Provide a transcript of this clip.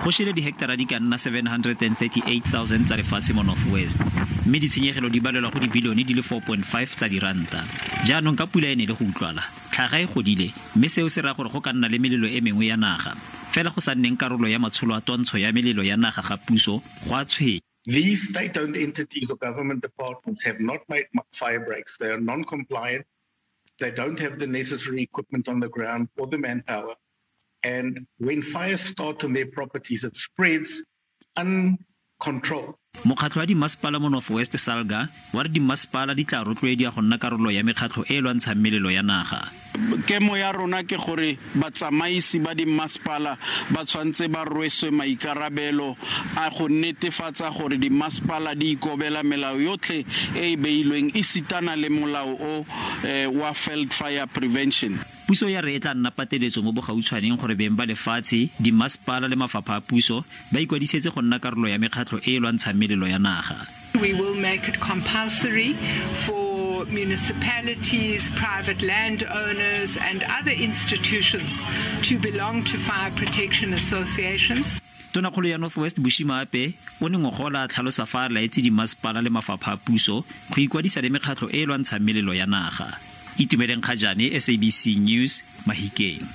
go shele dihektara di ka nna 738,000 tsa lefatshe mo Northwest mme ditshenyegelo di balelwa go dibilione di le 4.5 tsa diranta. Jaanong ka pula ene le go utlwala tlhaga e godile mme seo se ra gore go ka nna le melelo e mengwe ya naga fela go sa nneng karolo ya matsholo a twantsho ya melelo ya naga ga puso go a tshwenya. These state-owned entities or government departments have not made fire breaks. They are non-compliant. They don't have the necessary equipment on the ground or the manpower. And when fires start on their properties, it spreads uncontrolled. Mokgatlo wa dimasepala mo Northwest Salga wa re dimasepala di tla rotloediwa go nna karolo ya mekgatlo e lwantshang melelo ya naga. Kemo ya rona ke gore batsamaisi ba dimasepala ba tshwantse ba rweswe maikarabelo a go netefatsa gore dimasepala di ikobela melao yotlhe e beilweng isitana le molao o wa field fire prevention. Puso ya re e tla nna pateletso mo bogautshwaneng gore beng ba lefatshe dimasepala le mafapha a puso ba ikwadisetse go nna karolo ya mekgatlo e lwantshang melelo ya naga. We will make it compulsory for municipalities, private landowners and other institutions to belong to fire protection associations. Tonakgolo ya Northwest Bushimape o ne ngwahola a tlhalosa fa a laetse dimasepala le mafapha a puso go ikwadisa le mekgatlo e lwantshang melelo ya naga. Itumeleng Khajane, SABC News, Mahikeng.